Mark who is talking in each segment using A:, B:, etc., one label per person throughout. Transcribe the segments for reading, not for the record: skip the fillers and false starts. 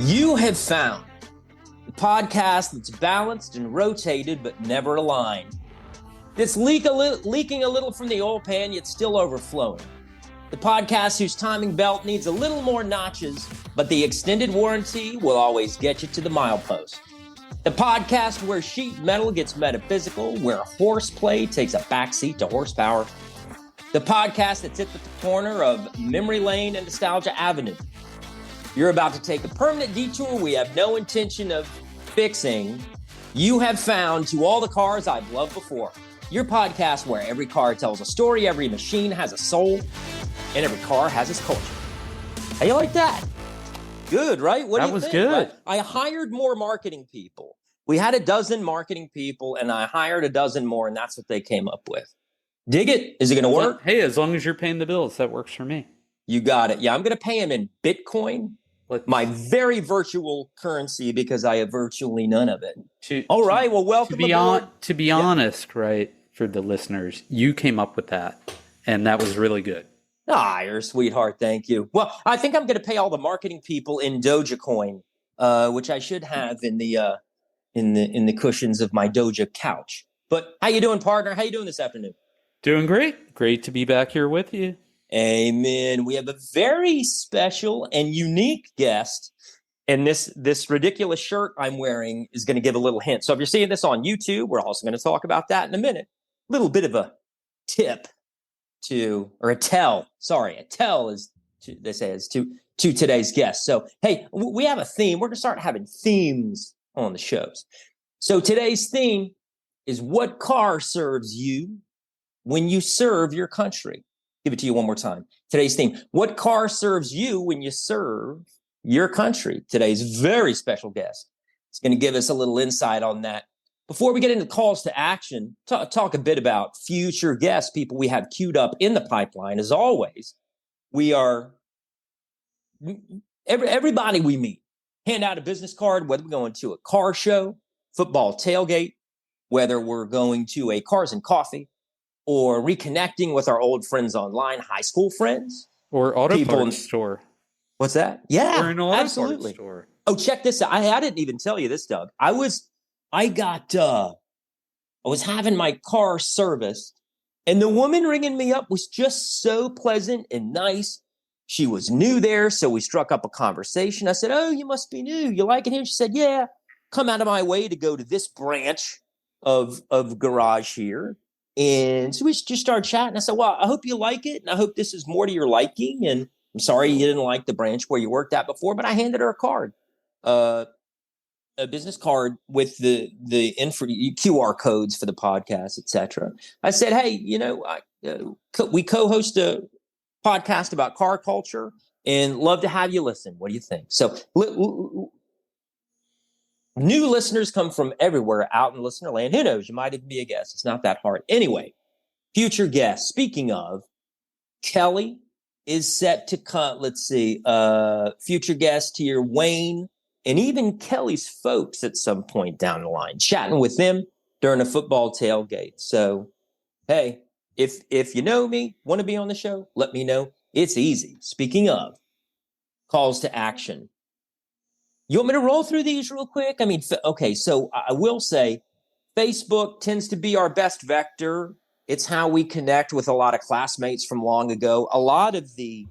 A: You have found the podcast that's balanced and rotated but never aligned. That's leaking a little from the oil pan yet still overflowing. The podcast whose timing belt needs a little more notches, but the extended warranty will always get you to the milepost. The podcast where sheet metal gets metaphysical, where horseplay takes a backseat to horsepower. The podcast that sits at the corner of Memory Lane and Nostalgia Avenue. You're about to take a permanent detour we have no intention of fixing. You have found To All the Cars I've Loved Before. Your podcast where every car tells a story, every machine has a soul, and every car has its culture. How you like that? Good, right? What do you think?
B: That was good.
A: Right? I hired more marketing people. We had a dozen marketing people, and I hired a dozen more, and that's what they came up with. Dig it? Is it going to work?
B: Hey, as long as you're paying the bills, that works for me.
A: You got it. Yeah, I'm going to pay him in Bitcoin, my very virtual currency, because I have virtually none of it. All right. Well, welcome.
B: To be honest, right, for the listeners, you came up with that, and that was really good.
A: Ah, you're a sweetheart. Thank you. Well, I think I'm going to pay all the marketing people in Dogecoin, which I should have in the cushions of my Doja couch. But how you doing, partner? How you doing this afternoon?
B: Doing great. Great to be back here with you.
A: Amen. We have a very special and unique guest, and this ridiculous shirt I'm wearing is going to give a little hint. So if you're seeing this on YouTube, we're also going to talk about that in a minute. A little bit of a tip a tell is to today's guest. So, hey, we have a theme. We're going to start having themes on the shows. So today's theme is what car serves you when you serve your country. Give it to you one more time. Today's theme, what car serves you when you serve your country? Today's very special guest is going to give us a little insight on that. Before we get into calls to action, talk a bit about future guests, people we have queued up in the pipeline. As always, we are, everybody we meet, hand out a business card, whether we're going to a car show, football tailgate, whether we're going to a Cars and Coffee, or reconnecting with our old friends online, high school friends.
B: Or auto parts store.
A: What's that? Yeah,
B: or an auto
A: absolutely.
B: Parts store.
A: Oh, check this out. I didn't even tell you this, Doug. I was having my car serviced, and the woman ringing me up was just so pleasant and nice. She was new there, so we struck up a conversation. I said, "Oh, you must be new. You like it here?" She said, "Yeah. Come out of my way to go to this branch of garage here." And so we just started chatting. I said, "Well, I hope you like it, and I hope this is more to your liking. And I'm sorry you didn't like the branch where you worked at before," but I handed her a card, a business card with the QR codes for the podcast, etc. I said, "Hey, we co-host a podcast about car culture, and love to have you listen. What do you think?" So new listeners come from everywhere out in listener land. Who knows? You might even be a guest. It's not that hard. Anyway, future guest. Speaking of, Kelly is set to come. Let's see. Future guest here, Wayne, and even Kelly's folks at some point down the line. Chatting with them during a football tailgate. So, hey, if you know me, want to be on the show, let me know. It's easy. Speaking of, calls to action. You want me to roll through these real quick? I mean, okay, so I will say Facebook tends to be our best vector. It's how we connect with a lot of classmates from long ago. A lot of the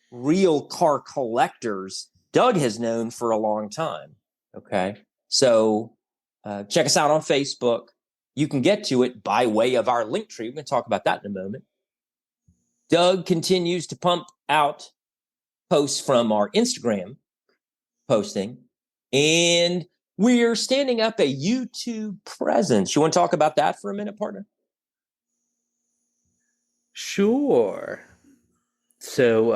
A: real car collectors Doug has known for a long time, okay? So check us out on Facebook. You can get to it by way of our link tree. We're going to talk about that in a moment. Doug continues to pump out posts from our Instagram posting, and we're standing up a YouTube presence. You want to talk about that for a minute, partner?
B: Sure. So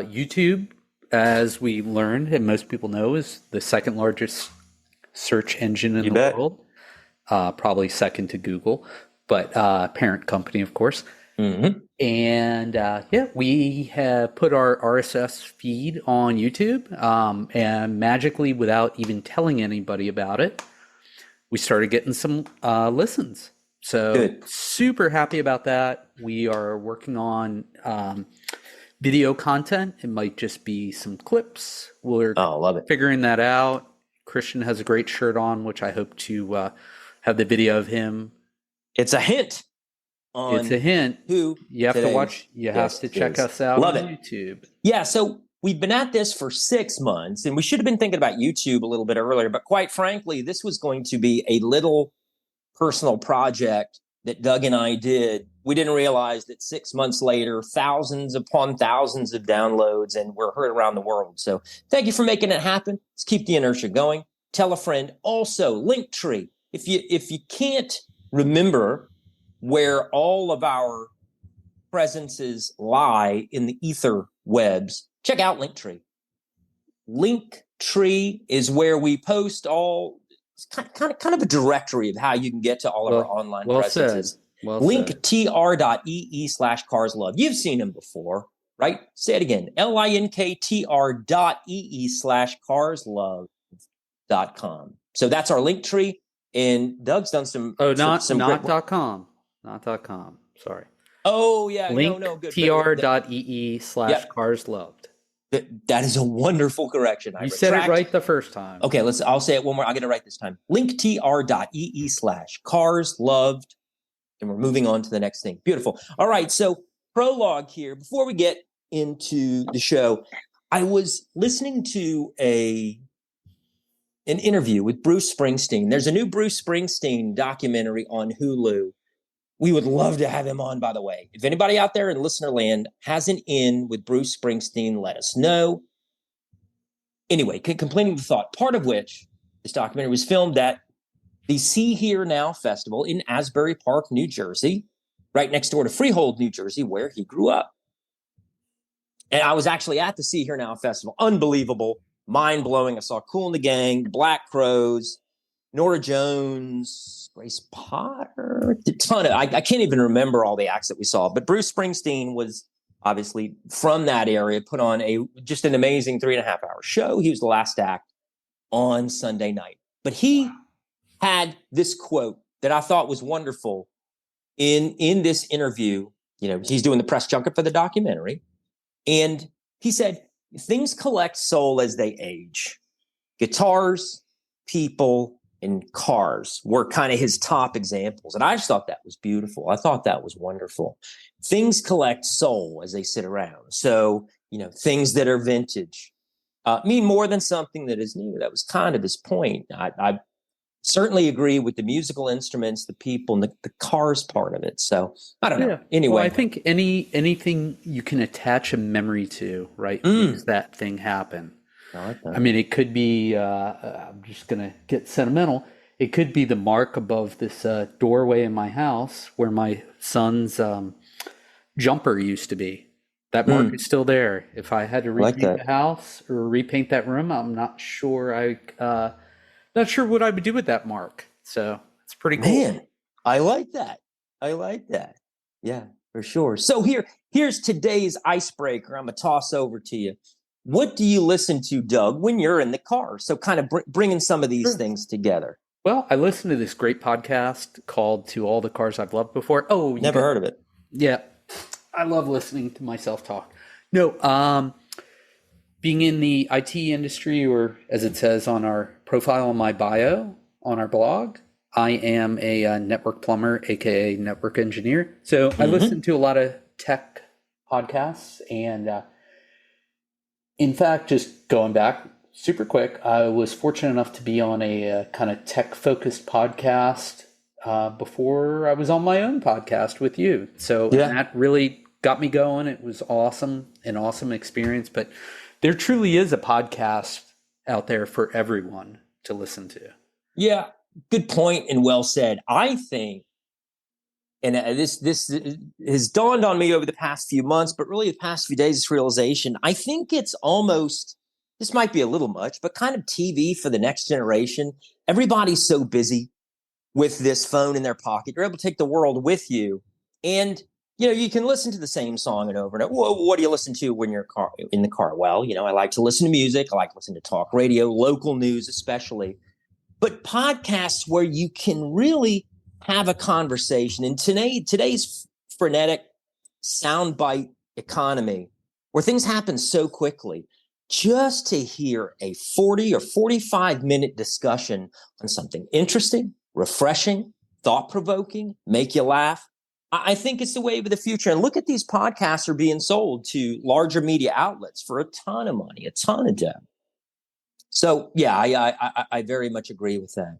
B: YouTube, as we learned, and most people know, is the second largest search engine in the world. Probably second to Google, but parent company, of course.
A: Mm-hmm.
B: And we have put our RSS feed on YouTube, and magically, without even telling anybody about it, we started getting some listens. So super happy about that. We are working on video content. It might just be some clips. We're
A: love it.
B: figuring that out. Christian has a great shirt on, which I hope to have the video of him.
A: It's a hint.
B: It's a hint.
A: Who
B: you have to watch. You have to check us out on YouTube.
A: Yeah. So we've been at this for 6 months, and we should have been thinking about YouTube a little bit earlier. But quite frankly, this was going to be a little personal project that Doug and I did. We didn't realize that 6 months later, thousands upon thousands of downloads, and we're heard around the world. So thank you for making it happen. Let's keep the inertia going. Tell a friend. Also, Linktree. If you can't remember where all of our presences lie in the ether webs, check out Linktree. Linktree is where we post all. It's kind of a directory of how you can get to all of our online presences. linktr.ee/carslove. You've seen them before, right? Say it again. linktr.ee/carslove.com. So that's our link tree. And Doug's done some.
B: Not .com. Sorry.
A: Oh, yeah.
B: Link
A: good.
B: tr.ee/carslove.
A: That is a wonderful correction.
B: You said it right the first time.
A: Okay, I'll say it one more. I'll get it right this time. linktr.ee/carsloved. And we're moving on to the next thing. Beautiful. All right. So prologue here. Before we get into the show, I was listening to an interview with Bruce Springsteen. There's a new Bruce Springsteen documentary on Hulu. We would love to have him on, by the way. If anybody out there in listener land has an in with Bruce Springsteen, let us know. Anyway, completing the thought, part of which this documentary was filmed at the See Here Now Festival in Asbury Park, New Jersey, right next door to Freehold, New Jersey, where he grew up. And I was actually at the See Here Now Festival. Unbelievable, mind-blowing. I saw Kool and the Gang, Black Crowes, Norah Jones, Grace Potter, a ton of, I can't even remember all the acts that we saw, but Bruce Springsteen was obviously from that area, put on just an amazing 3.5-hour show. He was the last act on Sunday night, but he had this quote that I thought was wonderful in this interview. You know, he's doing the press junket for the documentary, and he said, things collect soul as they age. Guitars, people, and cars were kind of his top examples. And I just thought that was beautiful. I thought that was wonderful. Things collect soul as they sit around. So, you know, things that are vintage mean more than something that is new. That was kind of his point. I certainly agree with the musical instruments, the people, and the cars part of it. So I don't know. Anyway,
B: well, I think anything you can attach a memory to, right, makes that thing happen. I mean, it could be, I'm just going to get sentimental. It could be the mark above this doorway in my house where my son's jumper used to be. That mark is still there. If I had to repaint the house or repaint that room, I'm not sure what I would do with that mark. So it's pretty cool.
A: Man, I like that. Yeah, for sure. So here's today's icebreaker. I'm going to toss over to you. What do you listen to, Doug, when you're in the car? So kind of bringing some of these things together.
B: Well, I listen to this great podcast called To All the Cars I've Loved Before. Oh,
A: never heard of it.
B: Yeah. I love listening to myself talk. No, being in the IT industry, or as it says on our profile on my bio on our blog, I am a network plumber, aka network engineer. So I listen to a lot of tech podcasts, and in fact, just going back super quick, I was fortunate enough to be on a kind of tech-focused podcast before I was on my own podcast with you. So that really got me going. It was awesome, an awesome experience. But there truly is a podcast out there for everyone to listen to. Yeah,
A: good point and well said. I think, and this has dawned on me over the past few months, but really the past few days, this realization, I think it's almost, this might be a little much, but kind of TV for the next generation. Everybody's so busy with this phone in their pocket. You're able to take the world with you. And, you know, you can listen to the same song and over and over. What do you listen to when you're in the car? Well, you know, I like to listen to music. I like to listen to talk radio, local news especially. But podcasts where you can really have a conversation. In today's frenetic soundbite economy, where things happen so quickly, just to hear a 40 or 45-minute discussion on something interesting, refreshing, thought-provoking, make you laugh, I think it's the wave of the future. And look at these podcasts are being sold to larger media outlets for a ton of money, a ton of dough. So, yeah, I very much agree with that.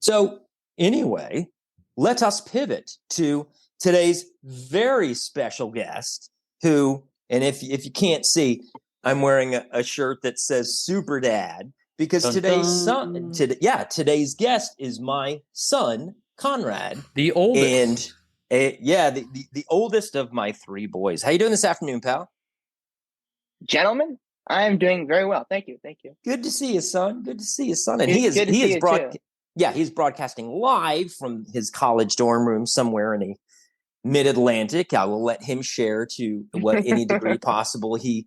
A: So, anyway, let us pivot to today's very special guest who, and if you can't see, I'm wearing a shirt that says Super Dad because today's guest is my son, Conrad.
B: The oldest.
A: And the oldest of my three boys. How you doing this afternoon, pal?
C: Gentlemen, I am doing very well. Thank you.
A: Good to see you, son. Good to see you, son. And he's broadcasting live from his college dorm room somewhere in the mid-Atlantic. I will let him share to what any degree possible he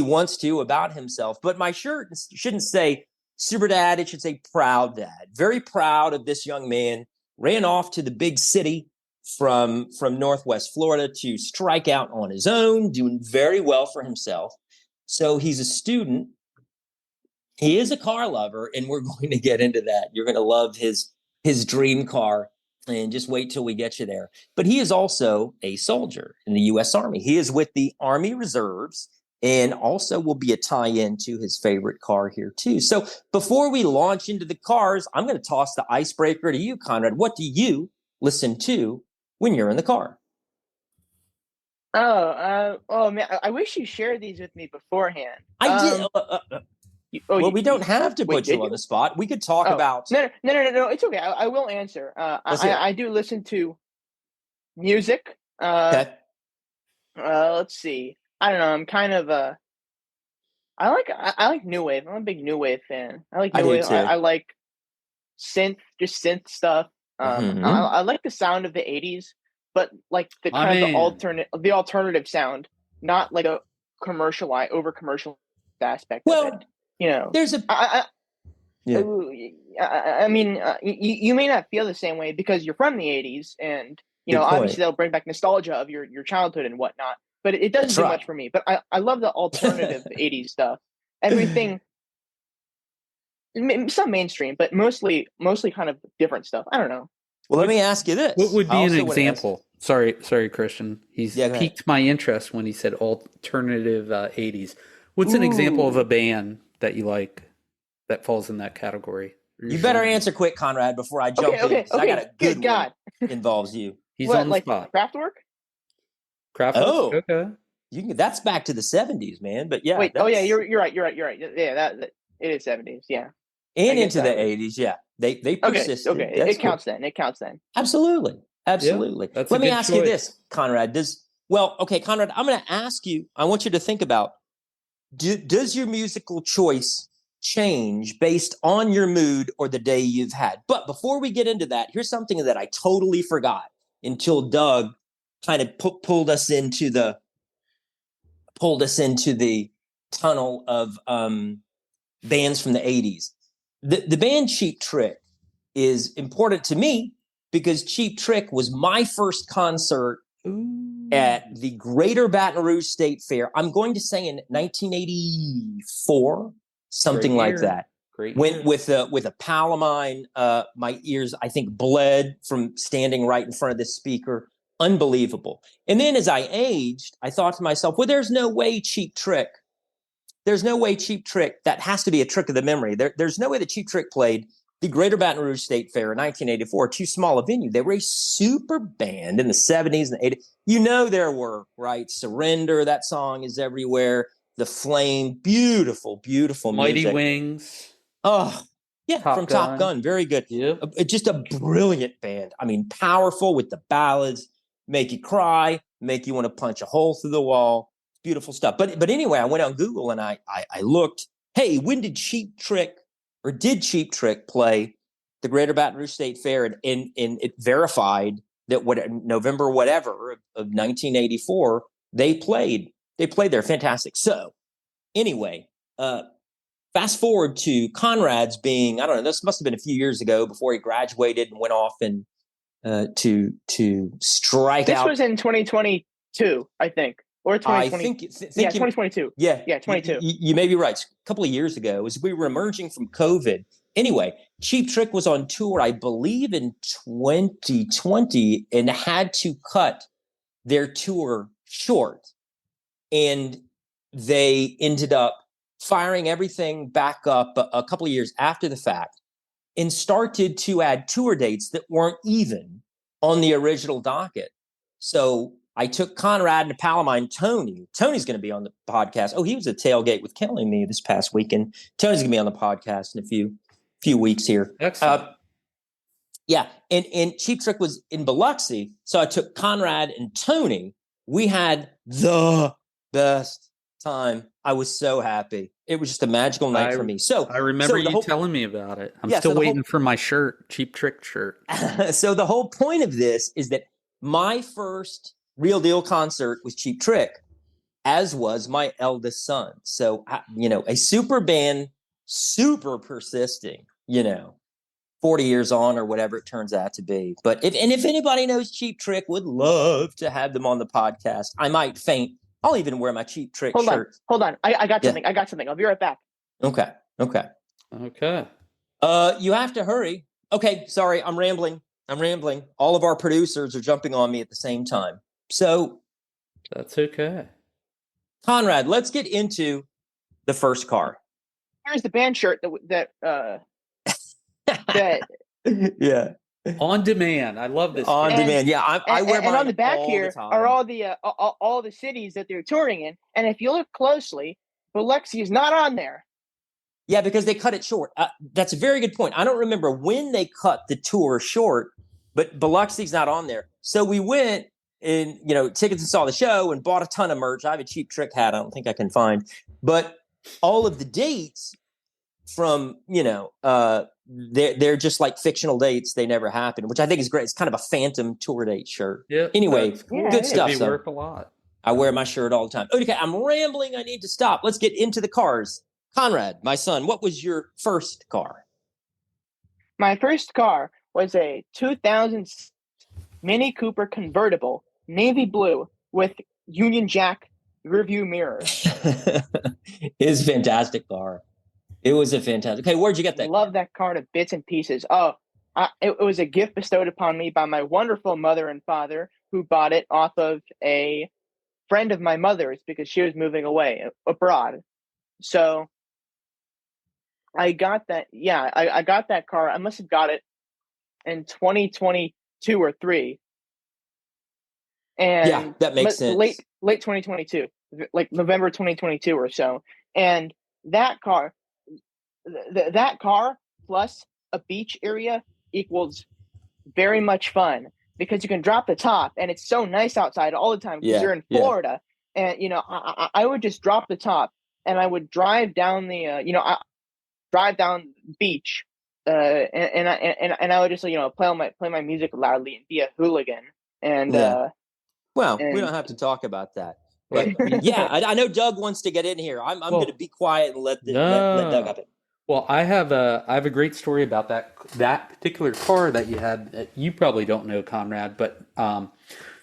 A: wants to about himself. But my shirt shouldn't say Super Dad. It should say Proud Dad. Very proud of this young man. Ran off to the big city from Northwest Florida to strike out on his own, doing very well for himself. So he's a student. He is a car lover, and we're going to get into that. You're going to love his dream car, and just wait till we get you there. But he is also a soldier in the U.S. Army. He is with the Army Reserves, and also will be a tie-in to his favorite car here too. So before we launch into the cars, I'm going to toss the icebreaker to you, Conrad. What do you listen to when you're in the car?
C: Oh man, I wish you shared these with me beforehand.
A: I did. We don't have to put you on the spot. We could talk about.
C: No. It's okay. I will answer. I do listen to music.
A: Okay.
C: Let's see. I don't know. I'm kind of I like new wave. I'm a big new wave fan. I like new wave. I like synth stuff. I like the sound of the '80s, but like the the alternative sound, not like a over commercial aspect of it. You know,
A: there's a.
C: I mean, you may not feel the same way because you're from the '80s, and obviously they'll bring back nostalgia of your childhood and whatnot. But it doesn't do much for me. But I love the alternative '80s stuff. Everything, some mainstream, but mostly kind of different stuff. I don't know.
A: Well, let me ask you this.
B: What would be an example? Sorry, Christian. He's piqued my interest when he said alternative '80s. What's an example of a band that you like that falls in that category?
A: You better answer quick, Conrad, before I jump in.
C: Okay.
A: I got a good one involves you.
B: He's on the spot.
C: Kraftwerk?
B: Okay.
A: That's back to the 70s, man. But yeah.
C: Wait. Oh yeah, you're right. Yeah, that it is 70s. Yeah.
A: And into the 80s. Yeah. They persisted.
C: Okay. It counts then.
A: Absolutely.
B: Yeah,
A: Let me ask you this, Conrad. Conrad, I'm going to ask you. I want you to think about. Does your musical choice change based on your mood or the day you've had? But before we get into that, here's something that I totally forgot until Doug kind of pulled us into the tunnel of bands from the 80s. The band Cheap Trick is important to me because Cheap Trick was my first concert at the Greater Baton Rouge State Fair. I'm going to say in 1984, something like that.
B: Great.
A: Went with a pal of mine. My ears, I think, bled from standing right in front of this speaker. Unbelievable. And then as I aged, I thought to myself, well, there's no way Cheap Trick. That has to be a trick of the memory. There's no way that Cheap Trick played the Greater Baton Rouge State Fair in 1984, too small a venue. They were a super band in the 70s and 80s. There were, right? Surrender, that song is everywhere. The Flame, beautiful, beautiful
B: Mighty
A: music.
B: Wings.
A: Oh, yeah, Top Gun. Very good.
B: Yep.
A: Just a brilliant band. I mean, powerful with the ballads, make you cry, make you want to punch a hole through the wall. Beautiful stuff. But anyway, I went on Google and I looked, hey, when did Cheap Trick play the Greater Baton Rouge State Fair? And it verified that November whatever of 1984, they played there. Fantastic. So anyway, fast forward to Conrad's being, I don't know, this must have been a few years ago before he graduated and went off and to strike out.
C: This was in 2022, I think. or 2020.
A: I think
C: yeah, 2022.
A: Yeah,
C: yeah, 22.
A: You may be right. A couple of years ago, as we were emerging from COVID. Anyway, Cheap Trick was on tour, I believe, in 2020, and had to cut their tour short, and they ended up firing everything back up a couple of years after the fact, and started to add tour dates that weren't even on the original docket. So I took Conrad and a pal of mine, Tony. Tony's going to be on the podcast. Oh, he was at Tailgate with Kelly and me this past weekend. Tony's going to be on the podcast in a few weeks here.
B: Excellent.
A: Yeah, and Cheap Trick was in Biloxi, so I took Conrad and Tony. We had the best time. I was so happy. It was just a magical night for me. So
B: I remember you telling me about it. I'm still waiting for my shirt, Cheap Trick shirt.
A: So the whole point of this is that my first real deal concert was Cheap Trick, as was my eldest son. So, a super band, super persisting, 40 years on or whatever it turns out to be. But if anybody knows Cheap Trick, would love to have them on the podcast. I might faint. I'll even wear my Cheap Trick shirt.
C: Hold on. I got something. I got something. I'll be right back.
A: Okay. You have to hurry. Okay. Sorry. I'm rambling. All of our producers are jumping on me at the same time. So
B: that's okay.
A: Conrad, let's get into the first car.
C: Here's the band shirt that
A: yeah.
B: On demand. I love this.
A: On demand. Yeah. I wear mine.
C: And on the back
A: all
C: here are all the cities that they're touring in. And if you look closely, Biloxi is not on there.
A: Yeah, because they cut it short. That's a very good point. I don't remember when they cut the tour short, but Biloxi's not on there. So we went and, tickets and saw the show and bought a ton of merch. I have a Cheap Trick hat I don't think I can find. But all of the dates from, they're just like fictional dates. They never happen, which I think is great. It's kind of a phantom tour date shirt.
B: Yeah.
A: Anyway, good stuff.
B: It'd be worth a lot.
A: I wear my shirt all the time. Okay, I'm rambling. I need to stop. Let's get into the cars. Conrad, my son, what was your first car?
C: My first car was a 2000 Mini Cooper Convertible, navy blue, with Union Jack rearview mirrors.
A: It's a fantastic car. It was a fantastic. Okay, where'd you get that?
C: I love that car to bits and pieces. It was a gift bestowed upon me by my wonderful mother and father, who bought it off of a friend of my mother's because she was moving away abroad. So I got that. Yeah, I got that car. I must have got it in 2022 or 3. And
A: yeah, that makes sense.
C: Late 2022, like November 2022 or so. And that car, that car plus a beach area equals very much fun, because you can drop the top and it's so nice outside all the time because you're in Florida. And, I would just drop the top and I would drive down the, drive down the beach, and I would just play my music loudly and be a hooligan. And
A: we don't have to talk about that. But I know Doug wants to get in here. I'm going to be quiet and let Doug up it.
B: Well, I have a great story about that particular car that you had that you probably don't know, Conrad, but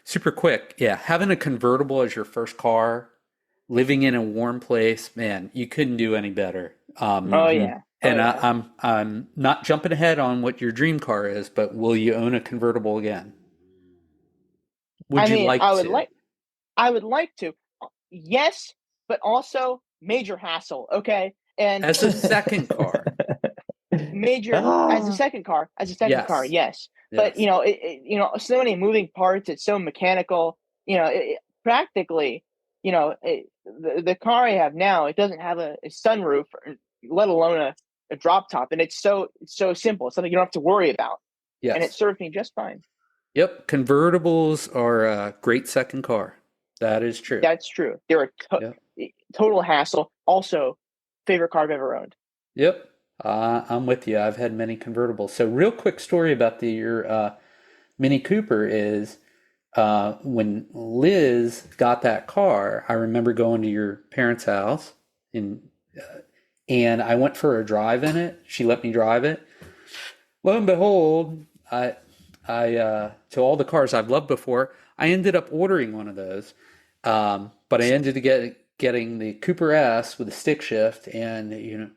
B: super quick. Yeah, having a convertible as your first car, living in a warm place, man, you couldn't do any better. I'm not jumping ahead on what your dream car is, but will you own a convertible again?
C: I would like to. Yes, but also major hassle. Okay. And
B: as a second car.
C: As a second car, yes. But so many moving parts. It's so mechanical. Practically, the car I have now, it doesn't have a sunroof, let alone a drop top, and it's so simple. It's something you don't have to worry about.
B: Yes.
C: And it served me just fine.
B: Yep, convertibles are a great second car. That is true.
C: That's true. They're a total hassle. Also, favorite car I've ever owned.
B: Yep. I'm with you. I've had many convertibles. So real quick story about your Mini Cooper is when Liz got that car, I remember going to your parents' house and I went for a drive in it. She let me drive it. Lo and behold, I to all the cars I've loved before, I ended up ordering one of those. But I ended up getting the Cooper S with a stick shift, and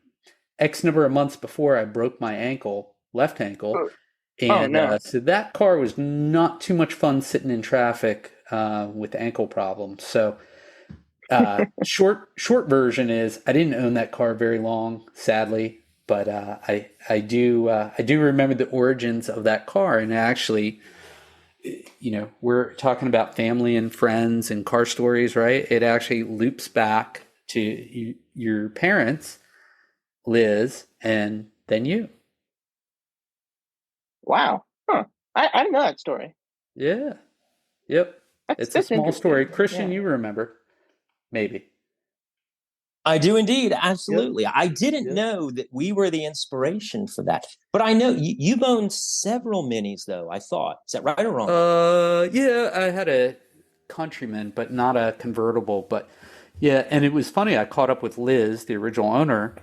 B: X number of months before I broke my left ankle,
C: Oh
B: and
C: no!
B: so that car was not too much fun sitting in traffic with ankle problems. So short version is I didn't own that car very long, sadly, but I do remember the origins of that car, and actually, we're talking about family and friends and car stories, right? It actually loops back to your parents, Liz, and then you.
C: Wow. Huh. I didn't know that story.
B: Yeah. Yep. It's a
C: That's
B: small story.
C: interesting.
B: Christian,
C: Yeah.
B: you remember. Maybe.
A: I do indeed. Absolutely.
B: Yep.
A: I didn't know that we were the inspiration for that. But I know you've owned several minis, though, I thought. Is that right or wrong?
B: Yeah, I had a Countryman, but not a convertible. But yeah, and it was funny. I caught up with Liz, the original owner,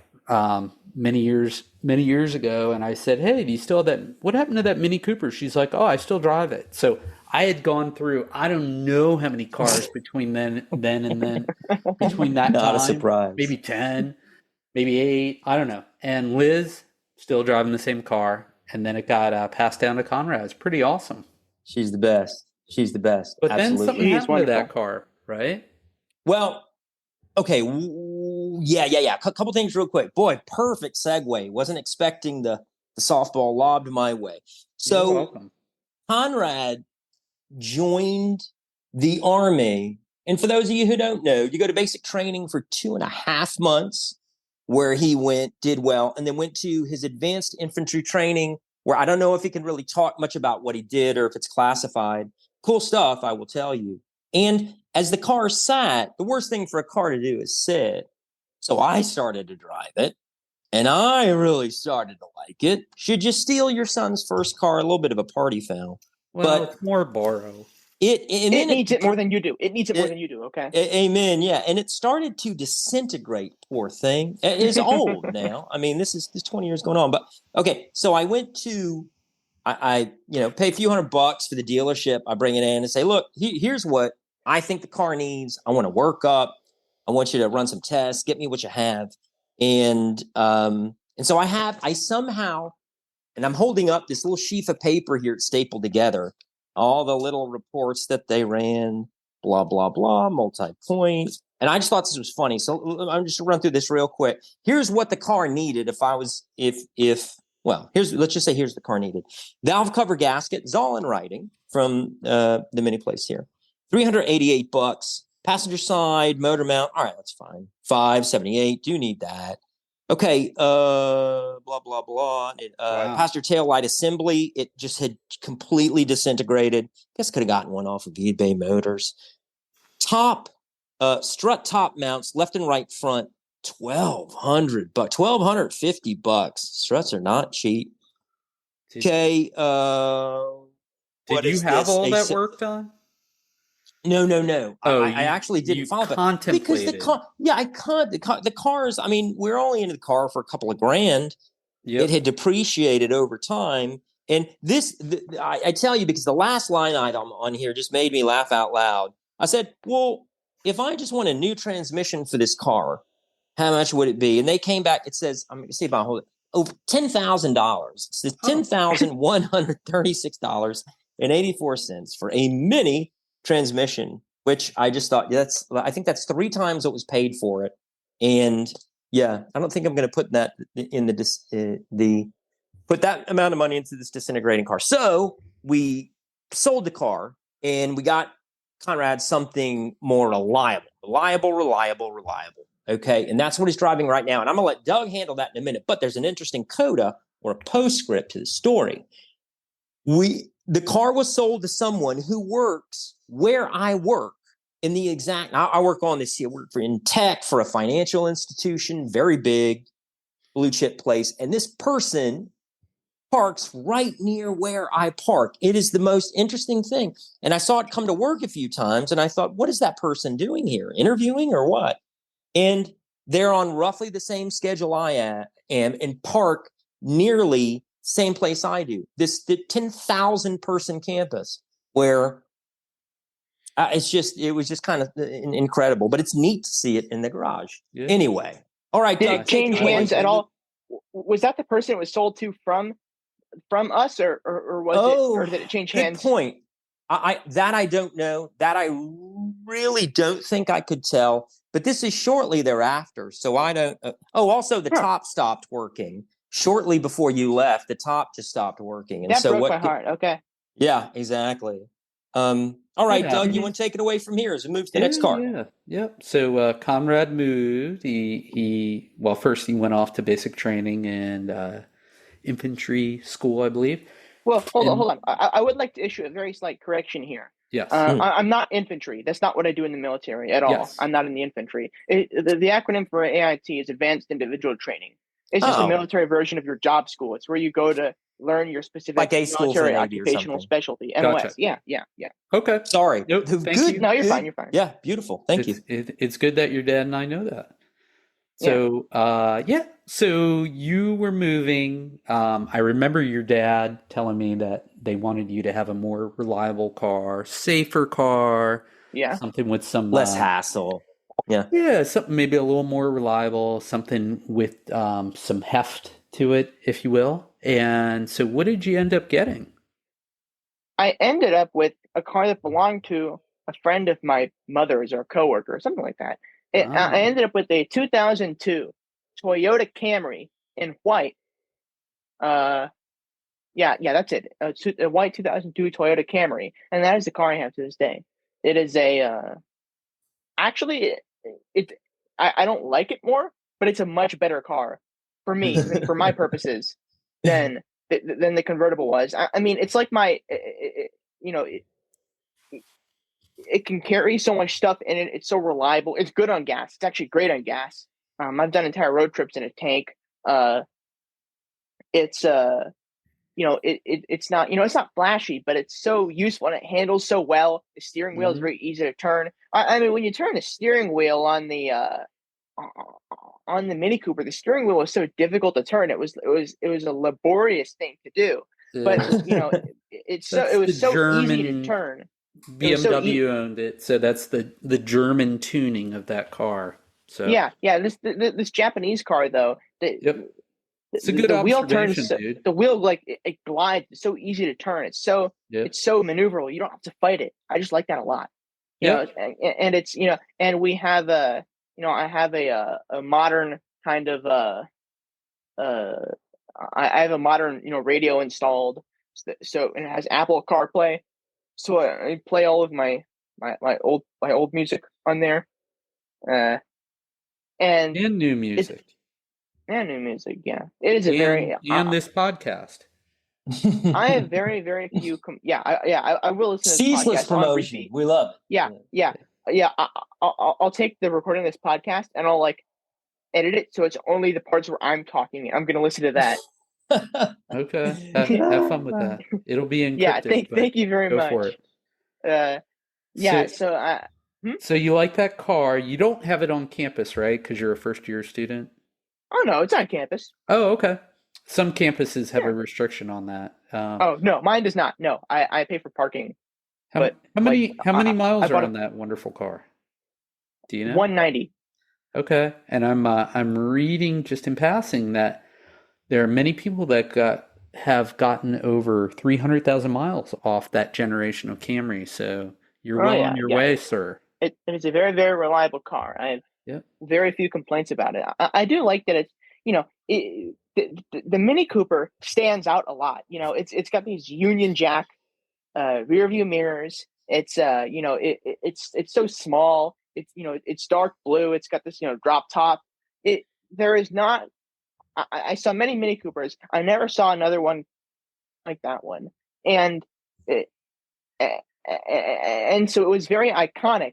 B: many years ago, and I said, "Hey, do you still have that? What happened to that Mini Cooper?" She's like, "Oh, I still drive it." So I had gone through I don't know how many cars between then and then between that
A: Not a
B: time,
A: surprise.
B: maybe 10, maybe 8, I don't know. And Liz still driving the same car, and then it got passed down to Conrad. It's pretty awesome.
A: She's the best. She's the best.
B: But then something
A: Absolutely.
C: She's
B: happened to that
C: wonderful.
B: car, right?
A: Well, okay. Yeah. Couple things real quick. Boy, perfect segue. Wasn't expecting the softball lobbed my way.
B: You're
A: So
B: welcome.
A: Conrad joined the Army. And for those of you who don't know, you go to basic training for 2.5 months, where he did well, and then went to his advanced infantry training, where I don't know if he can really talk much about what he did or if it's classified. Cool stuff, I will tell you. And as the car sat, the worst thing for a car to do is sit. So I started to drive it, and I really started to like it. Should you steal your son's first car? A little bit of a party foul.
B: Well,
A: But
B: it's more borrow.
C: It needs it more than you do. It needs it more than you do. Okay.
A: Amen. Yeah, and it started to disintegrate. Poor thing. It's old now. I mean, this is 20 years going on. But okay, so I went to I pay a few $100 for the dealership. I bring it in and say, look, here's what I think the car needs. I want to work up. I want you to run some tests. Get me what you have. And so I somehow, and I'm holding up this little sheaf of paper here stapled together, all the little reports that they ran, blah, blah, blah, multi-point. And I just thought this was funny. So I'm just run through this real quick. Here's what the car needed let's just say here's the car needed. Valve cover gasket is all in writing from the mini place here. $388. Passenger side, motor mount. All right, that's fine. $578. Do need that. Okay, blah, blah, blah.
B: Wow.
A: Passenger tail light assembly, it just had completely disintegrated. Guess could have gotten one off of eBay Motors. Top, strut top mounts, left and right front, $1,200, $1,250. Struts are not cheap. Okay,
B: Did you have all that work done?
A: No.
B: Oh,
A: I actually didn't follow it because the cars. I mean, we're only into the car for a couple of grand. Yep. It had depreciated over time, and I tell you, because the last line item on here just made me laugh out loud. I said, "Well, if I just want a new transmission for this car, how much would it be?" And they came back. It says, "I'm going to see if I hold it." Over $10,000. It says $10,136.84 for a mini transmission, which I just thought I think that's 3 times what was paid for it. And yeah, I don't think I'm going to put that in put that amount of money into this disintegrating car. So we sold the car and we got Conrad something more reliable. Okay. And that's what he's driving right now. And I'm going to let Doug handle that in a minute, but there's an interesting coda or a postscript to the story. The car was sold to someone who works where I work I work on this here. I work in tech for a financial institution, very big blue chip place. And this person parks right near where I park. It is the most interesting thing. And I saw it come to work a few times and I thought, what is that person doing here? Interviewing or what? And they're on roughly the same schedule I am and park nearly same place I do. The 10,000 person campus where It was just kind of incredible, but it's neat to see it in the garage.
B: Yeah.
A: Anyway, all right,
C: Did
A: Doug,
C: it change hands at all? Was that the person it was sold to from us, or was it, or did it change hands?
A: Good point. I don't know. That I really don't think I could tell. But this is shortly thereafter, so I don't. Also, the top stopped working shortly before you left. The top just stopped working, and
C: that broke my heart. Okay.
A: Yeah, exactly. All right, Doug, you want to take it away from here as we move to the next car?
B: Yeah, yep. So Conrad moved. He first he went off to basic training and infantry school, I believe.
C: Well, hold on. I would like to issue a very slight correction here.
B: Yes.
C: I'm not infantry. That's not what I do in the military at all. Yes. I'm not in the infantry. The acronym for AIT is Advanced Individual Training. It's just a military version of your job school. It's where you go to learn your specific military occupational specialty.
B: Gotcha.
C: Yeah.
B: Okay.
A: Sorry.
B: Nope,
C: thank you. No, you're fine. You're fine.
A: Yeah, beautiful. Thank you.
B: It's good that your dad and I know that. So, so you were moving. I remember your dad telling me that they wanted you to have a more reliable car, safer car.
C: Yeah.
B: Something with some
A: less hassle. Yeah.
B: Yeah, something maybe a little more reliable, something with some heft to it, if you will. And so what did you end up getting?
C: I ended up with a car that belonged to a friend of my mother's or a coworker or something like that. I ended up with a 2002 Toyota Camry in white. Yeah, that's it. A white 2002 Toyota Camry, and that is the car I have to this day. It is actually, I don't like it more, but it's a much better car for me, for my purposes, than the convertible was. I mean, it's like it can carry so much stuff in it. It's so reliable. It's good on gas. It's actually great on gas. I've done entire road trips in a tank. It's it's not, it's not flashy, but it's so useful and it handles so well. The steering wheel is very easy to turn. I mean, when you turn the steering wheel on the Mini Cooper, the steering wheel was so difficult to turn. It was a laborious thing to do. But it was so
B: German,
C: easy to turn.
B: BMW owned it, so that's the German tuning of that car. So
C: this Japanese car though,
B: it's a good
C: wheel turns,
B: dude.
C: The wheel it glides. It's so easy to turn. It's so maneuverable. You don't have to fight it. I just like that a lot. You know, and it's and we have I have a modern kind of I have a modern radio installed, so and it has Apple CarPlay, so I play all of my old music on there, and
B: new music.
C: And new music, yeah. It is
B: and this podcast.
C: I have very, very few. I will listen to this
A: ceaseless
C: podcast
A: promotion. We love it.
C: Yeah. I'll take the recording of this podcast and I'll edit it so it's only the parts where I'm talking. I'm going to listen to that.
B: Okay, have fun with that. It'll be encrypted.
C: Yeah, thank you very much. For it.
B: So you like that car? You don't have it on campus, right? Because you're a first-year student.
C: Oh no, it's on campus.
B: Oh, okay. Some campuses have a restriction on that.
C: Oh no, mine does not. No, I pay for parking.
B: How many miles are on that wonderful car? Do you know?
C: 190.
B: Okay, and I'm reading just in passing that there are many people that have gotten over 300,000 miles off that generation of Camry. So you're on your way, sir.
C: It is a very, very reliable car. I have very few complaints about it. I do like that it's the Mini Cooper stands out a lot. It's got these Union Jack rear view mirrors. It's it's so small. It's dark blue. It's got this drop top. There is not. I saw many Mini Coopers. I never saw another one like that one, and so it was very iconic.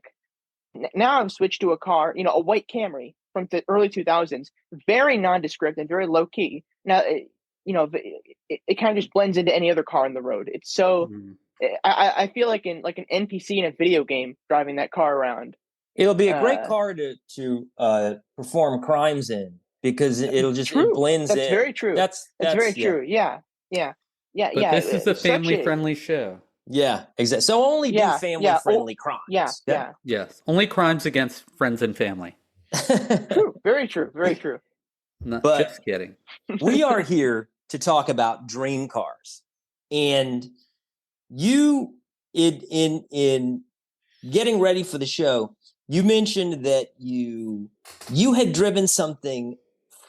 C: Now I've switched to a car, a white Camry from the early 2000s, very nondescript and very low key. Now, it kind of just blends into any other car on the road. It's so. I feel like an NPC in a video game driving that car around.
A: It'll be a great car to perform crimes in. Because it'll just
C: it
A: blends in.
C: That's very true. That's very true. Yeah.
B: But this is a family-friendly show.
A: Yeah, exactly. So only do family-friendly crimes.
C: Yeah.
B: Yes, only crimes against friends and family.
C: True. Very true. Very true.
B: Not
A: But
B: just kidding.
A: we are here to talk about dream cars, and you in getting ready for the show, you mentioned that you had driven something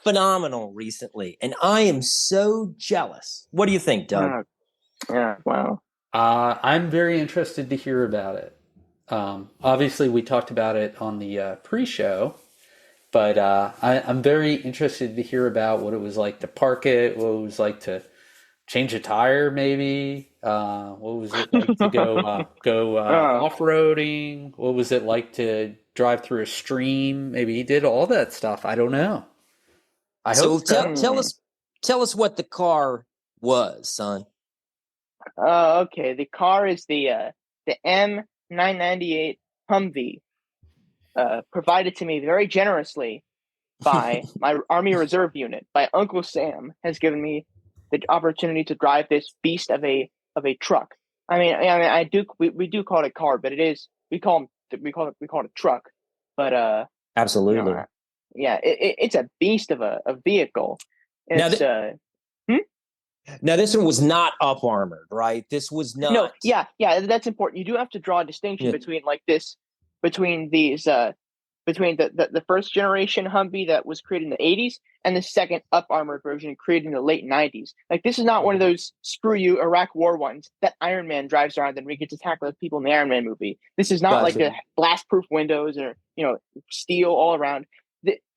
A: phenomenal recently, and I am so jealous. What do you think, Doug?
C: Yeah. Wow.
B: I'm very interested to hear about it. Obviously, we talked about it on the pre-show, but I'm very interested to hear about what it was like to park it, what it was like to change a tire, maybe. What was it like to go off-roading? What was it like to drive through a stream? Maybe he did all that stuff. I don't know. I hope so.
A: Tell us what the car was, son.
C: Okay. The car is the M998 Humvee, provided to me very generously by my Army Reserve unit. By Uncle Sam has given me the opportunity to drive this beast of a truck. I mean, we do call it a car, but we call it a truck. But
A: Absolutely.
C: it's a beast of a vehicle. It's
A: Now this one was not up armored, right? This was not.
C: No, yeah, that's important. You do have to draw a distinction between the first generation Humvee that was created in the 80s and the second up armored version created in the late 90s. Like, this is not one of those screw you Iraq War ones that Iron Man drives around and we get to tackle the people in the Iron Man movie. This is not like the blast proof windows or steel all around.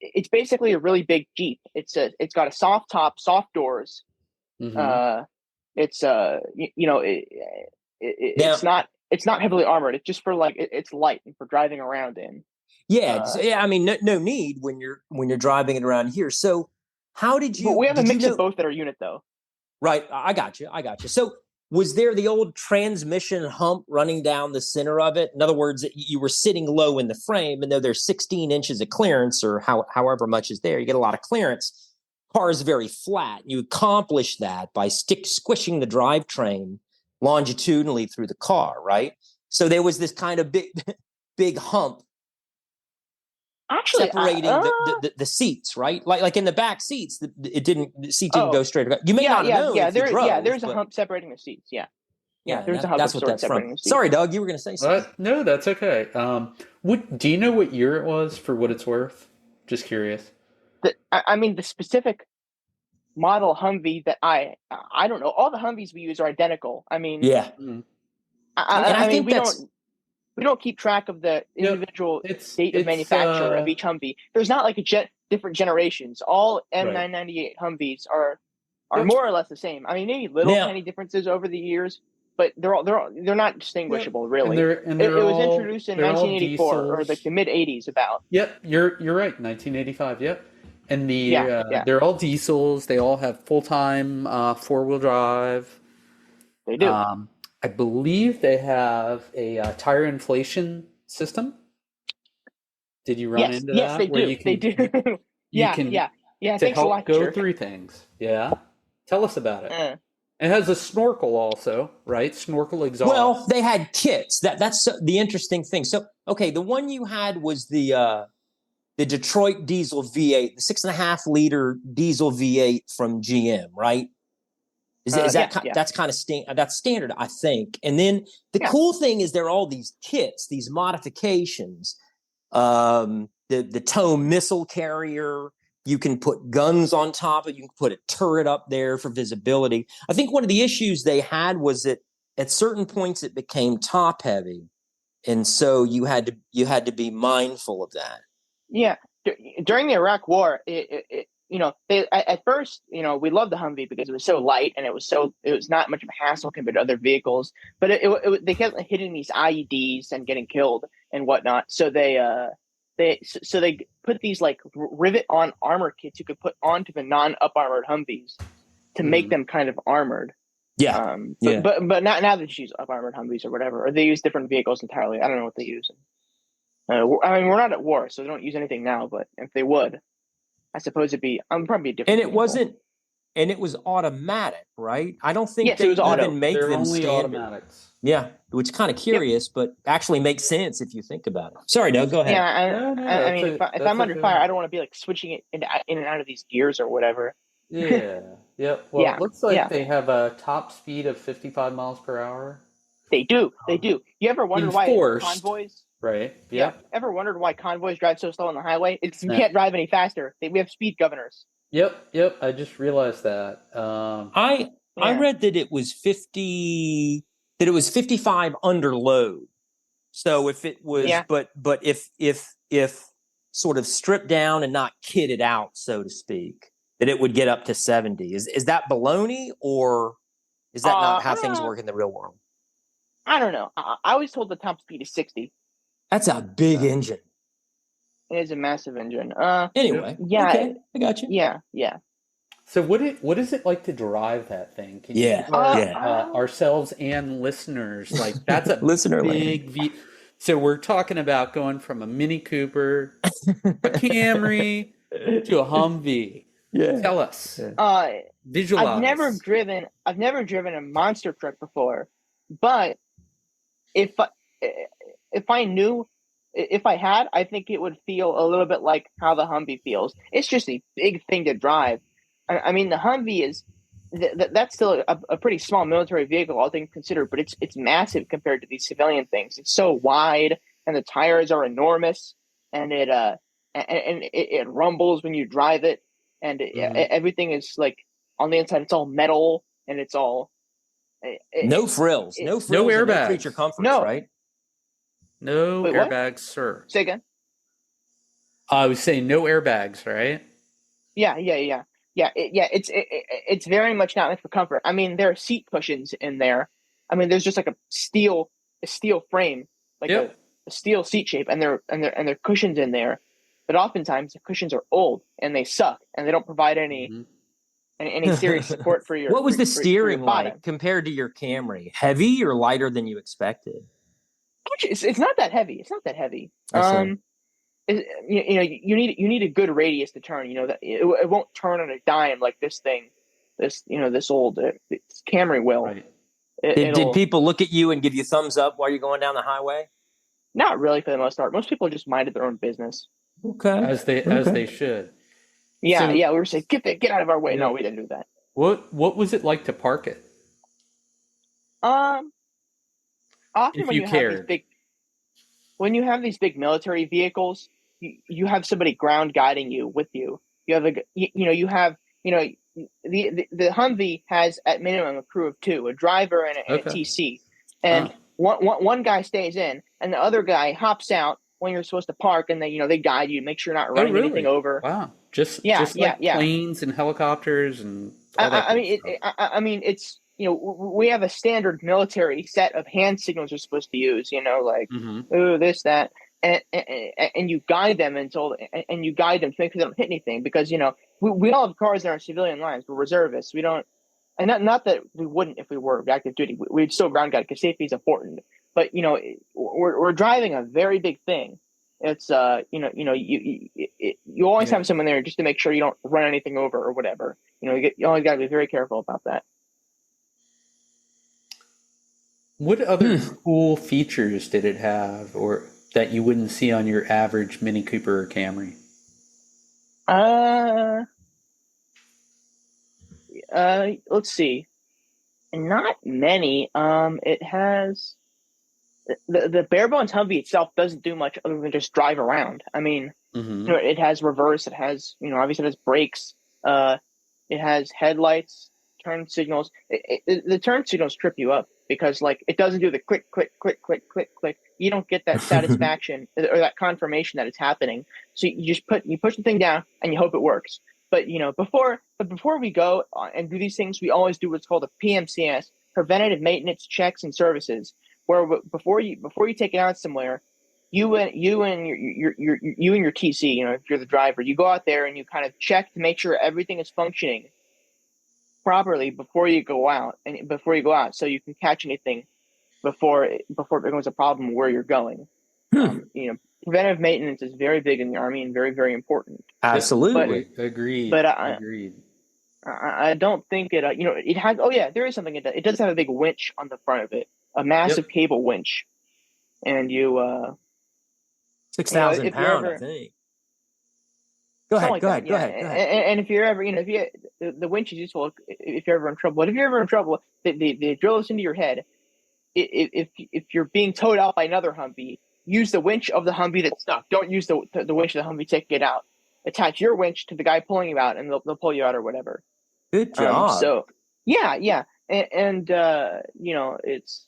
C: It's basically a really big Jeep. It's got a soft top, soft doors.
B: Mm-hmm.
C: It's it's not heavily armored. It's just for it's light and for driving around in.
A: I mean, no need when you're driving it around here. So how did you?
C: But we have a mix of both at our unit, though.
A: Right, I got you. So was there the old transmission hump running down the center of it? In other words, you were sitting low in the frame, and though there's 16 inches of clearance, or however much is there, you get a lot of clearance. Car is very flat. You accomplish that by squishing the drivetrain longitudinally through the car, right? So there was this kind of big hump
C: actually
A: separating the seats, right? Like in the back seats, the seat didn't go straight. You may not have known if you drove.
C: There's a hump separating the seats. Yeah, there's a hump.
A: That's what that's from. Sorry, Doug, you were going to say something.
B: No, that's okay. Do you know what year it was, for what it's worth? Just curious.
C: The specific model Humvee that I don't know. All the Humvees we use are identical. I mean,
A: yeah.
C: I think we don't keep track of the individual date of manufacture of each Humvee. There's not like different generations. All M998 Humvees are more or less the same. I mean, maybe tiny differences over the years, but they're not distinguishable really.
B: And
C: it was introduced in 1984 or the mid 80s about.
B: Yep, you're right. 1985. Yep. And they're all diesels. They all have full-time 4-wheel drive.
C: They do.
B: I believe they have a tire inflation system. Did you run into that?
C: Yes, they do. They do. Yeah.
B: To help go through things. Yeah. Tell us about it. It has a snorkel also, right? Snorkel exhaust.
A: Well, they had kits. That's the interesting thing. So, okay, the one you had was the Detroit diesel V8, the 6.5 liter diesel V8 from GM, right? That's kind of that's standard, I think. And then the cool thing is there are all these kits, these modifications. The tow missile carrier, you can put guns on top of it, you can put a turret up there for visibility. I think one of the issues they had was that at certain points it became top heavy, and so you had to be mindful of that.
C: Yeah, during the Iraq War, at first, we loved the Humvee because it was so light and it was not much of a hassle compared to other vehicles. But they kept hitting these IEDs and getting killed and whatnot. So they put these like rivet on armor kits you could put onto the non-up armored Humvees to make them kind of armored.
A: Yeah.
C: But now they just use up armored Humvees or whatever, or they use different vehicles entirely. I don't know what they use. We're not at war, so they don't use anything now. But if they would, I suppose it'd probably be a different.
A: And it wasn't And it was automatic, right? I don't think
C: Yes, it
A: they
C: was auto.
A: even make
B: They're
A: them
B: only
A: standard.
B: automatics.
A: Yeah, which is kind of curious, but actually makes sense if you think about it. Sorry, Doug, go ahead.
C: Yeah, I mean, if I'm under fire, I don't want to be like switching it in and out of these gears or whatever.
B: Yeah. Yep. Well, it looks like they have a top speed of 55 miles per hour.
C: They do. You ever wondered why convoys?
B: Right.
C: Yeah. Ever wondered why convoys drive so slow on the highway? It's we can't drive any faster. We have speed governors.
B: Yep. I just realized that.
A: I read that it was 50. That it was 55 under load. So if it was, but if sort of stripped down and not kitted out, so to speak, that it would get up to 70. Is that baloney, or is that not how things work in the real world?
C: I don't know. I was told the top speed is 60.
A: That's a big engine.
C: It is a massive engine.
A: Anyway, okay, I got you.
C: Yeah.
B: So what is it like to drive that thing? Can you ourselves and listeners, like that's a big so we're talking about going from a Mini Cooper, a Camry, to a Humvee. Yeah. Tell us. Visualize.
C: I've never driven a monster truck before, but if I had, I think it would feel a little bit like how the Humvee feels. It's just a big thing to drive. I mean, the Humvee is that's still a pretty small military vehicle, all things considered, but it's massive compared to these civilian things. It's so wide, and the tires are enormous, and it rumbles when you drive it, and everything is like on the inside. It's all metal, and it's all
A: no frills, no
B: airbags,
A: no creature comforts, right?
B: No airbags, sir.
C: Say again.
B: I was saying no airbags, right?
C: Yeah. It's very much not meant for comfort. I mean, there are seat cushions in there. I mean, there's just like a steel frame, like a steel seat shape, and there are cushions in there. But oftentimes the cushions are old and they suck, and they don't provide any serious support for your.
A: What was the steering like compared to your Camry? Heavy or lighter than you expected?
C: It's not that heavy. It's not that heavy. You need a good radius to turn. You know that it won't turn on a dime like this thing, this old this Camry will.
B: Right.
A: Did people look at you and give you thumbs up while you're going down the highway?
C: Not really, for the most part. Most people just minded their own business.
A: Okay,
B: as they should.
C: Yeah, we were saying get out of our way. Yeah. No, we didn't do that.
B: What was it like to park it?
C: Often when you have these big military vehicles, you have somebody ground guiding you with you. You have the Humvee has at minimum a crew of 2, a driver and a TC, and one guy stays in, and the other guy hops out when you're supposed to park, and they guide you, make sure you're not running anything over.
B: Wow, just like planes and helicopters and all that.
C: I mean, it's we have a standard military set of hand signals you're supposed to use. This, that. And you guide them to make sure they don't hit anything, because we all have cars in our civilian lives. We're reservists. We don't, and not that we wouldn't if we were active duty. We'd still ground guide because safety is important. But we're driving a very big thing. It's you always have someone there just to make sure you don't run anything over or whatever. You always got to be very careful about that.
B: What other cool features did it have, or that you wouldn't see on your average Mini Cooper or Camry?
C: Let's see. Not many. It has the bare bones Humvee itself doesn't do much other than just drive around. I mean, it has reverse. It has obviously it has brakes. It has headlights, turn signals. The turn signals trip you up, because it doesn't do the click, click, click, click, click, click. You don't get that satisfaction or that confirmation that it's happening. So you push the thing down and you hope it works. But before we go and do these things, we always do what's called a PMCS, preventative maintenance checks and services, where before you take it out somewhere, you and your TC, if you're the driver, you go out there and you kind of check to make sure everything is functioning properly before you go out, so you can catch anything before it becomes a problem where you're going. Preventive maintenance is very big in the Army and very, very important.
A: Absolutely.
B: Agreed.
C: But
B: agreed.
C: I don't think it. It has. Oh yeah, there is something. It does have a big winch on the front of it, a massive
B: Yep.
C: cable winch, and
A: 6,000
C: if you're
A: pound, I
C: ever
A: think. Go
C: something
A: ahead.
C: like
A: Go
C: that,
A: ahead. Go
C: yeah.
A: ahead. Go ahead.
C: And if you're ever, if the winch is useful if you're ever in trouble. But if you're ever in trouble, they drill this into your head. If you're being towed out by another Humvee, use the winch of the Humvee that's stuck. Don't use the winch of the Humvee to get out. Attach your winch to the guy pulling you out, and they'll pull you out or whatever.
A: Good job.
C: So yeah, and it's.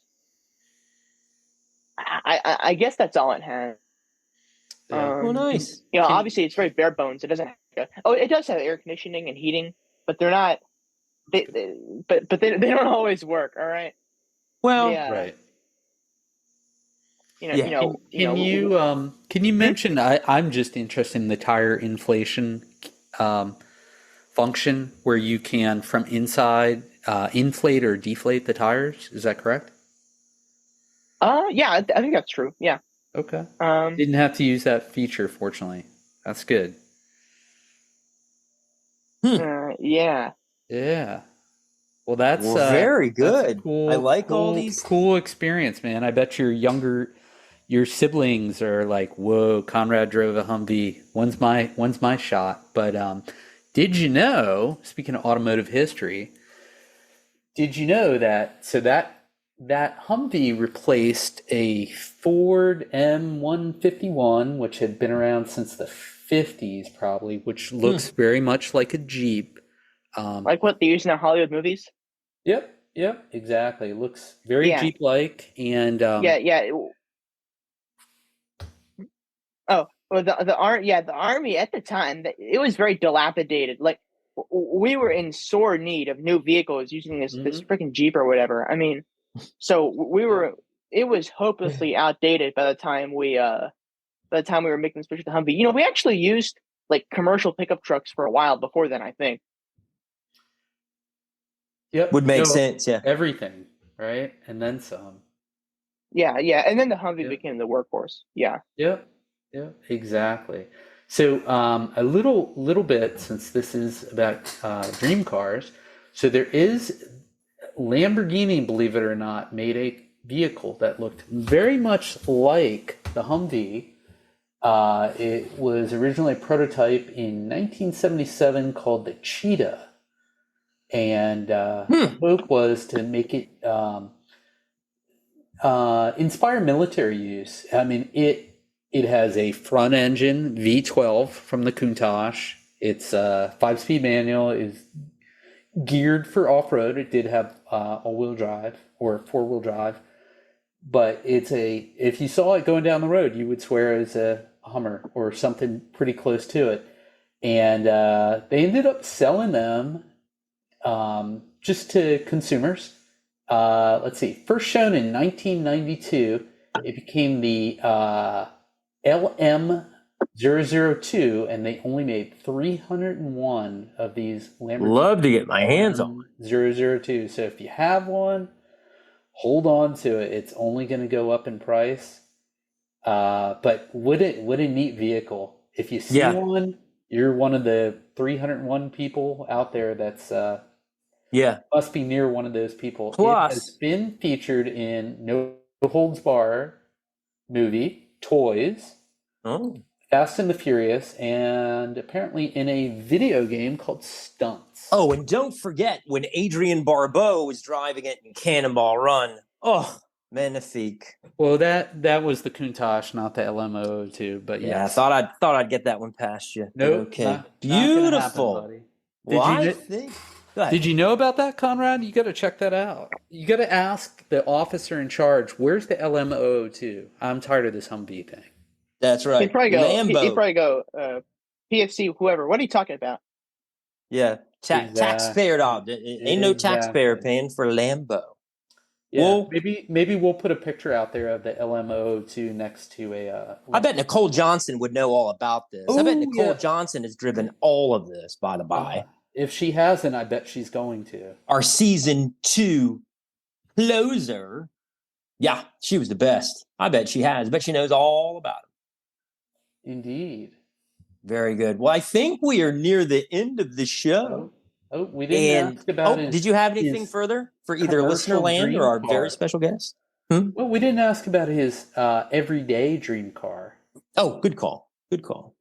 C: I guess that's all it has.
B: Yeah.
A: Well, nice.
C: Obviously it's very bare bones. It doesn't. It does have air conditioning and heating, but they're not. But they don't always work. All right.
A: Well,
B: right.
C: Can
B: you mention? I'm just interested in the tire inflation function, where you can from inside inflate or deflate the tires. Is that correct?
C: Yeah, I think that's true. Yeah.
B: Okay. Didn't have to use that feature, fortunately. That's good.
C: Yeah.
B: Yeah. Well, that's
A: very good.
B: That's cool,
A: I like all these
B: cool experience, man. I bet your siblings are like, "Whoa, Conrad drove a Humvee. When's my shot?" But did you know? Speaking of automotive history, did you know that? So that Humvee replaced a Ford M151, which had been around since the 50s, probably, which looks very much like a Jeep.
C: Like what they use in the Hollywood movies?
B: Yep, exactly. It looks very Jeep-like, and
C: yeah. Oh, well, the army at the time, it was very dilapidated. Like we were in sore need of new vehicles using this freaking Jeep or whatever. I mean, so it was hopelessly outdated by the time we were making the switch to the Humvee. We actually used like commercial pickup trucks for a while before then, I think.
B: Yep.
A: Would make sense, yeah.
B: Everything, right? And then some.
C: Yeah. And then the Humvee became the workhorse. Yeah.
B: Yep, exactly. So a little bit, since this is about dream cars, so there is Lamborghini, believe it or not, made a vehicle that looked very much like the Humvee. It was originally a prototype in 1977 called the Cheetah. And the hope was to make it inspire military use. I mean, it has a front engine V12 from the Countach. It's a 5-speed manual. Is geared for off-road. It did have all-wheel drive or four-wheel drive, but if you saw it going down the road, you would swear it was a Hummer or something pretty close to it. And they ended up selling them just to consumers. Let's see. First shown in 1992, it became the LM002, and they only made 301 of these Lamborghini.
A: Love to get my hands on
B: 002. So if you have one, hold on to it. It's only going to go up in price. But what a neat vehicle. If you see one, you're one of the 301 people out there that's must be near one of those people.
A: Plus,
B: it has been featured in No Holds Barred movie, Toys, Fast and the Furious, and apparently in a video game called Stunts.
A: Oh, and don't forget when Adrian Barbeau was driving it in Cannonball Run. Oh, magnifique.
B: Well, that was the Countach, not the LM002, but
A: I thought I'd get that one past you.
B: Nope,
A: okay, beautiful.
B: Not gonna happen, buddy. Did you know about that, Conrad? You got to check that out. You got to ask the officer in charge, where's the LM002? I'm tired of this Humvee thing.
A: That's right.
C: He'd probably go PFC, whoever. What are you talking about?
A: Yeah, taxpayer dog. Ain't no taxpayer paying for Lambo.
B: Yeah, well, maybe we'll put a picture out there of the LM002 next to a...
A: I bet Nicole Johnson would know all about this. I bet Nicole Johnson has driven all of this, by the by.
B: If she hasn't, I bet she's going to.
A: Our season 2 closer. Yeah, she was the best. I bet she has. I bet she knows all about it.
B: Indeed.
A: Very good. Well, I think we are near the end of the show.
B: Oh, we didn't ask about
A: did you have anything further for either listener land or our very special guest?
B: Well, we didn't ask about his everyday dream car.
A: Oh, good call. Good call.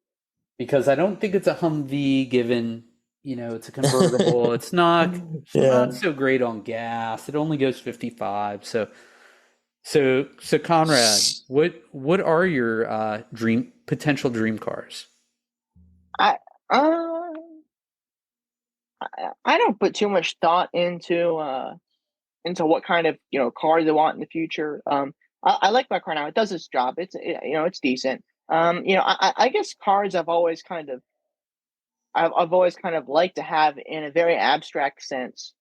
B: Because I don't think it's a Humvee, given it's a convertible. It's not so great on gas. It only goes 55. So Conrad, what are your potential dream cars?
C: I don't put too much thought into what kind of cars I want in the future. I like my car now. It does its job. It's decent. I guess cars I've always kind of liked to have in a very abstract sense.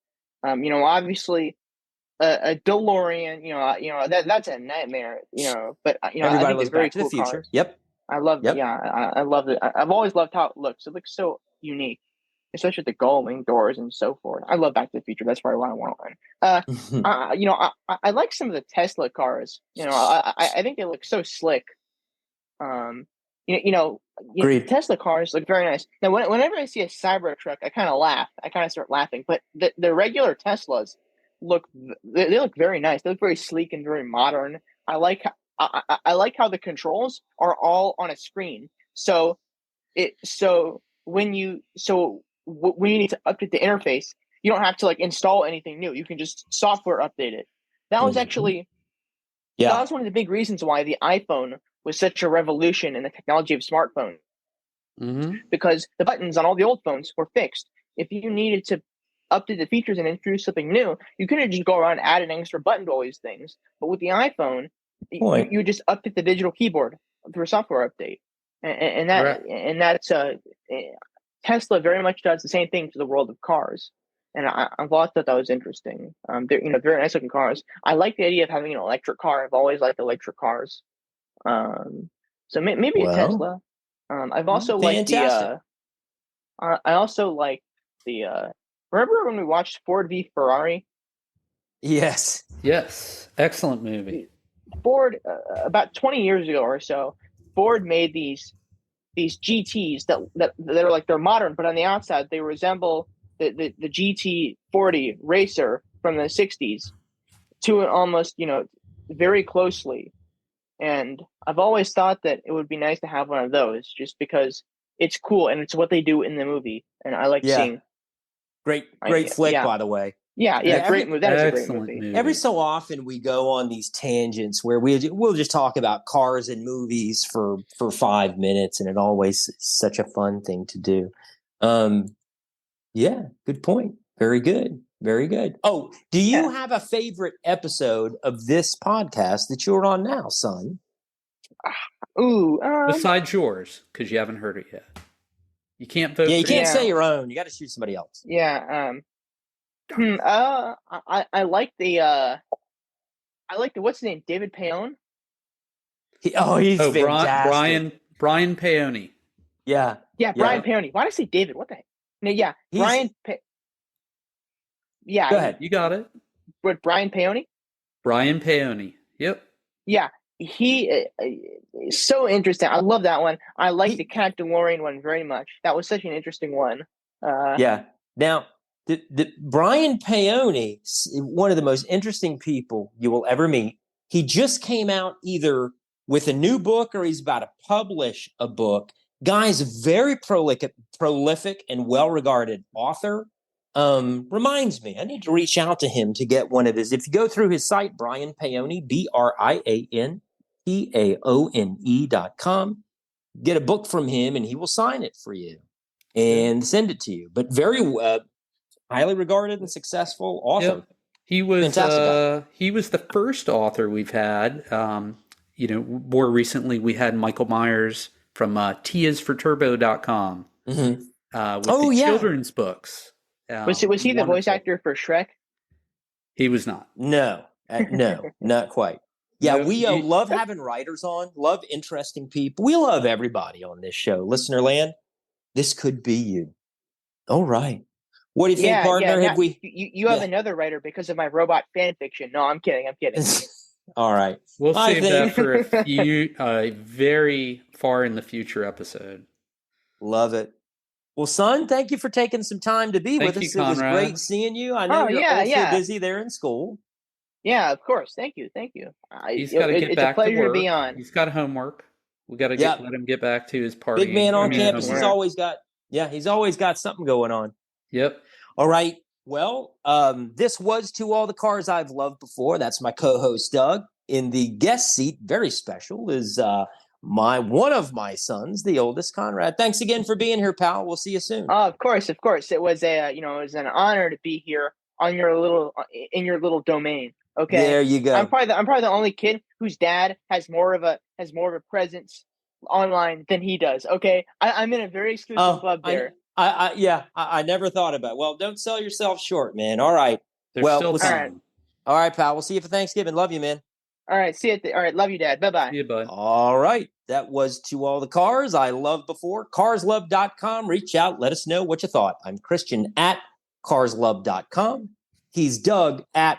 C: Obviously a DeLorean. That's a nightmare. But
A: everybody
C: I think
A: loves
C: they're very
A: Back to
C: cool
A: the Future.
C: cars.
A: Yep.
C: I love.
A: Yep.
C: Yeah, I love it. I've always loved how it looks. It looks so unique, especially with the gull-wing doors and so forth. I love Back to the Future. That's probably why I want one. I like some of the Tesla cars. I think they look so slick. Tesla cars look very nice. Now, whenever I see a Cybertruck, I kind of laugh. I kind of start laughing. But the regular Teslas look very nice. They look very sleek and very modern. I like how the controls are all on a screen. So when you need to update the interface, you don't have to install anything new. You can just software update it. That was actually that was one of the big reasons why the iPhone was such a revolution in the technology of smartphones. Because the buttons on all the old phones were fixed. If you needed to update the features and introduce something new, you couldn't just go around and add an extra button to all these things. But with the iPhone, you just update the digital keyboard through a software update, that's Tesla very much does the same thing to the world of cars, and I've always thought that was interesting. They're very nice looking cars. I like the idea of having an electric car. I've always liked electric cars, so maybe a Tesla. I've also liked the. I also like the. Remember when we watched Ford v Ferrari?
B: Yes. Excellent movie.
C: Ford, about 20 years ago or so, Ford made these GTs that are they're modern, but on the outside they resemble the GT40 racer from the 60s to an almost very closely. And I've always thought that it would be nice to have one of those, just because it's cool and it's what they do in the movie, and I like seeing.
A: Great flick, by the way.
C: Yeah, great movie. That is a great movie.
A: Every so often we go on these tangents where we'll just talk about cars and movies for 5 minutes, and it always is such a fun thing to do. Good point. Very good. Very good. Oh, do you have a favorite episode of this podcast that you're on now, son?
B: Besides yours, because you haven't heard it yet. You can't vote.
A: Yeah, you can't say your own. You got to shoot somebody else.
C: Yeah. I like the what's his name? David Paone.
A: He's fantastic.
B: Brian Paone.
A: Yeah.
C: Brian Paone. Why did I say David? What the heck? No, yeah, Brian.
B: Go ahead. You got it.
C: What, Brian Paone?
B: Brian Paone. Yep.
C: Yeah, he is so interesting. I love that one. I like the Cat DeLorean one very much. That was such an interesting one.
A: Now, the Brian Paone, one of the most interesting people you will ever meet. He just came out either with a new book or he's about to publish a book. Guy's a very prolific and well-regarded author. Reminds me, I need to reach out to him to get one of his. If you go through his site, Brian Paone, BrianPaone.com, get a book from him and he will sign it for you and send it to you. But very highly regarded and successful author.
B: Yep. He was the first author we've had. More recently we had Michael Myers from TIasforturbo.com with children's books.
C: Was he the voice actor for Shrek?
B: He was not.
A: No, not quite. Yeah, we love having writers on, love interesting people. We love everybody on this show. Listener land, this could be you. All right. What do you think, partner?
C: Have we? You have another writer because of my robot fan fiction. No, I'm kidding.
A: All right.
B: We'll save that for a very far in the future episode.
A: Love it. Well, son, thank you for taking some time to be with us.
B: Conrad.
A: It was great seeing you. I know you're also busy there in school.
C: Yeah, of course. Thank you.
B: He's got to get back
C: to work. It's a pleasure
B: to
C: be on.
B: He's got homework. We got to let him get back to his party.
A: Big man on campus. He's always got something going on.
B: Yep.
A: All right. Well, this was To All the Cars I've Loved Before. That's my co-host, Doug. In the guest seat, very special, is one of my sons, the oldest, Conrad. Thanks again for being here, pal. We'll see you soon.
C: Of course. It was it was an honor to be here on in your little domain. Okay.
A: There you go.
C: I'm probably the only kid whose dad has more of a presence online than he does. Okay. I'm in a very exclusive club there.
A: I never thought about it. Well, don't sell yourself short, man. All right.
B: There's still time.
A: All right, pal. We'll see you for Thanksgiving. Love you, man.
C: All right. See you. All right. Love you, Dad. Bye-bye.
B: See you, bud.
A: All right. That was To All the Cars I Loved Before. CarsLove.com. Reach out. Let us know what you thought. I'm Christian at CarsLove.com. He's Doug at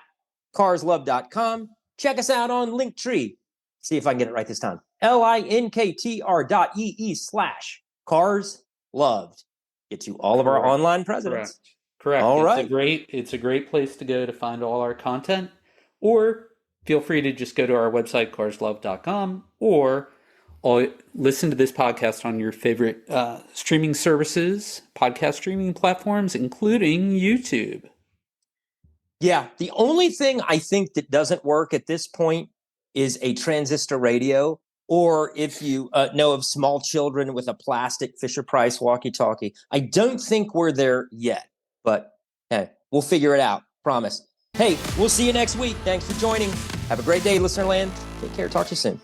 A: CarsLove.com. Check us out on Linktree. See if I can get it right this time. linktr.ee/CarsLoved. Get to all of our online presidents.
B: Correct.
A: All right.
B: It's a great place to go to find all our content. Or feel free to just go to our website, carslove.com, or listen to this podcast on your favorite streaming services, podcast streaming platforms, including YouTube.
A: Yeah, the only thing I think that doesn't work at this point is a transistor radio, or if you know of small children with a plastic Fisher-Price walkie-talkie. I don't think we're there yet, but hey, we'll figure it out. Promise. Hey, we'll see you next week. Thanks for joining. Have a great day, listener land. Take care. Talk to you soon.